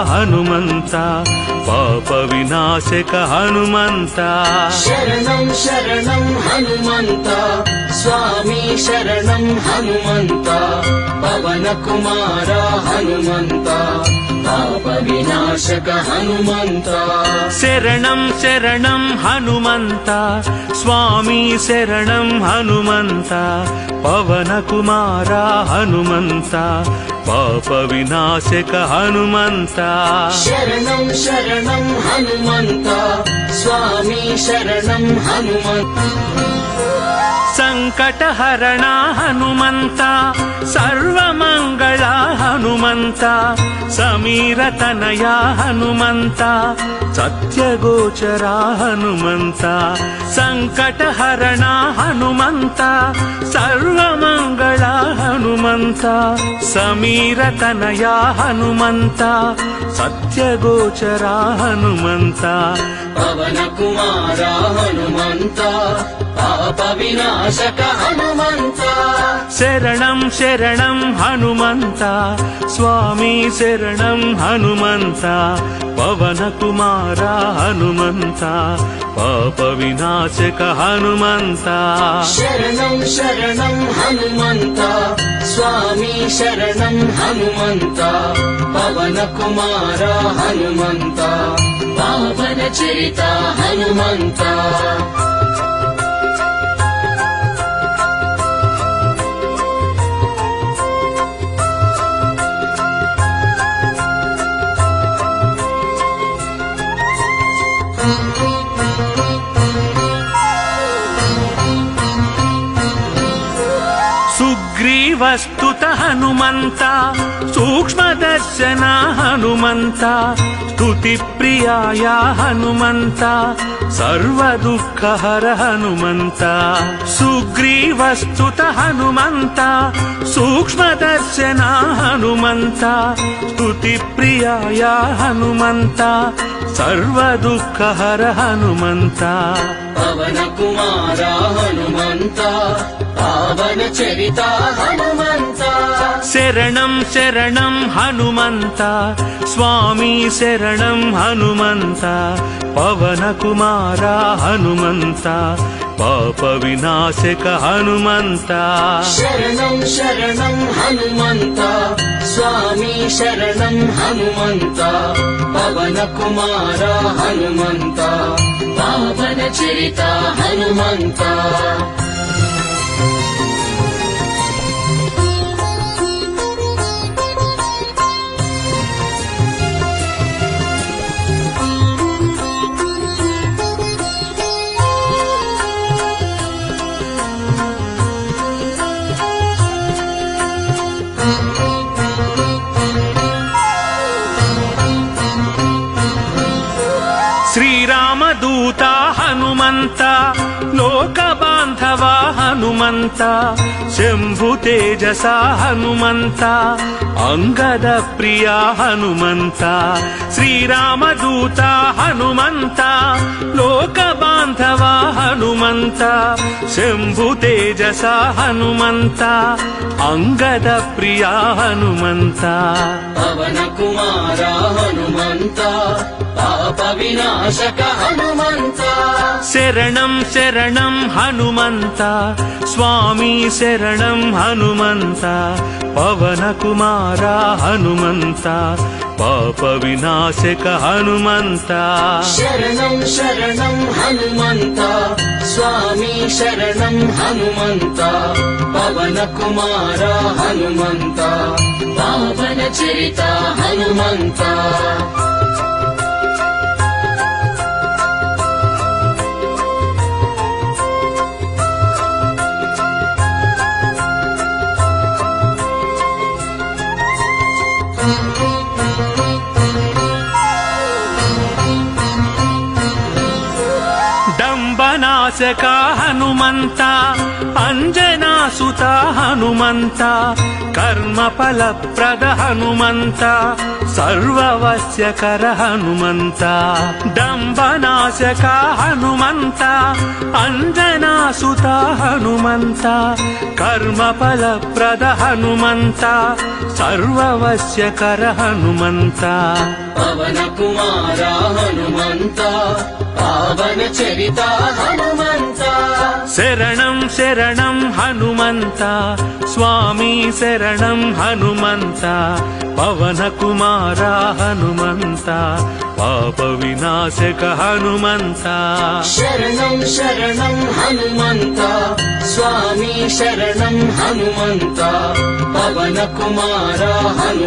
ಹನುಮಂತ ಪಾಪ ವಿನಾಶಕ ಹನುಮಂತ ಶರಣಂ ಶರಣಂ ಹನುಮಂತ ಸ್ವಾಮಿ ಶರಣಂ ಹನುಮಂತ ಪವನ ಕುಮಾರ ಹನುಮಂತ ಪಾಪ ವಿನಾಶಕ ಹನುಮಂತ ಶರಣಂ ಶರಣಂ ಹನುಮಂತ ಸ್ವಾಮಿ ಶರಣಂ ಹನುಮಂತ ಪವನ ಕುಮಾರ ಹನುಮಂತ ಪಾಪ ವಿನಾಶಕ ಹನುಮಂತ ಶರಣಂ ಶರಣಂ ಹನುಮಂತ ಸ್ವಾಮಿ ಶರಣಂ ಹನುಮಂತ ಸಂಕಟಹರಣ ಹನುಮಂತ ಸರ್ವಮಂಗಳ ಹನುಮಂತ ಸಮೀರತನಯ ಹನುಮಂತ ಸತ್ಯಗೋಚರ ಹನುಮಂತ ಸಂಕಟಹರಣ ಹನುಮಂತ ಸರ್ವಮಂಗಳ ಹನುಮಂತ ಸಮೀರತನಯ ಹನುಮಂತ ಸತ್ಯಗೋಚರ ಹನುಮಂತ ಪವನ ಕುಮಾರ ಹನುಮಂತ ಪಾಪ ವಿನಾಶಕ ಹನುಮಂತ ಶರಣಂ ಶರಣಂ ಹನುಮಂತ ಸ್ವಾಮಿ ಶರಣಂ ಹನುಮಂತ ಪವನ ಕುಮಾರ ಹನುಮಂತ ಪಾಪ ವಿನಾಶಕ ಹನುಮಂತ ಶರಣಂ ಶರಣಂ ಹನುಮಂತ ಸ್ವಾಮಿ ಶರಣಂ ಹನುಮಂತ ಪವನ ಕುಮಾರ ಹನುಮಂತ ಪಾವನ ಚರಿತ ಹನುಮಂತ ಸುಗ್ರೀವಸ್ತುತ ಹನುಮಂತ ಸೂಕ್ಷ್ಮದರ್ಶನ ಹನುಮಂತ ಸ್ತುತಿ ಪ್ರಿಯಾಯ ಹನುಮಂತ ಸರ್ವ ದುಃಖಹರ ಹನುಮಂತ ಸುಗ್ರೀವಸ್ತುತ ಹನುಮಂತ ಸೂಕ್ಷ್ಮದರ್ಶನ ಹನುಮಂತ ಸ್ತುತಿ ಪ್ರಿಯಾಯ ಹನುಮಂತ ಸರ್ವ ದುಃಖಹರ ಹನುಮಂತ ಪವನ ಕುಮಾರ ಹನುಮಂತ ಪಾವನ ಚರಿತ ಹನುಮಂತ ಶರಣಂ ಶರಣಂ ಹನುಮಂತ ಸ್ವಾಮಿ ಶರಣಂ ಹನುಮಂತ ಪವನ ಕುಮಾರ ಹನುಮಂತ ಪಾಪ ವಿನಾಶಕ ಹನುಮಂತ ಶರಣಂ ಶರಣಂ ಹನುಮಂತ ಸ್ವಾಮಿ ಶರಣಂ ಹನುಮಂತ ಪವನ ಕುಮಾರ ಹನುಮಂತ ಪಾವನ ಚರಿತ ಹನುಮಂತ ಶ್ರೀರಾಮದೂತ ಹನುಮಂತ ಲೋಕ ಬಾಂಧವ ಹನುಮಂತ ಶಂಭು ತೇಜಸ ಹನುಮಂತ ಅಂಗದ ಪ್ರಿಯ ಹನುಮಂತ ಶ್ರೀರಾಮದೂತ ಹನುಮಂತ ಲೋಕ ಬಾಂಧವ ಹನುಮಂತ ಶಂಭು ತೇಜಸ ಹನುಮಂತ ಅಂಗದ ಪ್ರಿಯ ಹನುಮಂತ ಪವನ ಕುಮಾರ ಹನುಮಂತ ಪಾಪ ವಿನಾಶಕ ಹನುಮಂತ ಶರಣಂ ಶರಣಂ ಹನುಮಂತ ಸ್ವಾಮಿ ಶರಣಂ ಹನುಮಂತ ಪವನ ಕುಮಾರ ಹನುಮಂತ ಪಾಪ ವಿನಾಶಕ ಹನುಮಂತ ಶರಣಂ ಶರಣಂ ಹನುಮಂತ ಸ್ವಾಮಿ ಶರಣಂ ಹನುಮಂತ ಪವನ ಕುಮಾರ ಹನುಮಂತ ಪಾವನ ಚರಿತ ಹನುಮಂತ ದಂಬನಾಶಕ ಹನುಮಂತ ಅಂಜನಾ ಸುತ ಹನುಮಂತ ಕರ್ಮ ಫಲಪ್ರದ ಹನುಮಂತ ಸರ್ವವಶ್ಯಕರ ಹನುಮಂತ ದಂಬನಾಶಕ ಹನುಮಂತ ಅಂಜನಾ ಸುತ ಹನುಮಂತ ಕರ್ಮ ಫಲಪ್ರದ ಹನುಮಂತ ಸರ್ವವಶ್ಯಕರ ಹನುಮಂತ ಪವನ ಕುಮಾರ ಹನುಮಂತ ಪಾವನ ಚರಿತ ಹನುಮಂತ ಶರಣಂ ಶರಣಂ ಹನುಮಂತ ಸ್ವಾಮಿ ಶರಣಂ ಹನುಮಂತ ಪವನ ಕುಮಾರ ಹನುಮಂತ ಪಾಪ ವಿನಾಶಕ ಹನುಮಂತ ಶರಣಂ ಶರಣಂ ಹನುಮಂತ ಸ್ವಾಮಿ ಶರಣಂ ಹನುಮಂತ ಪವನ ಕುಮಾರ ಹನುಮಂತ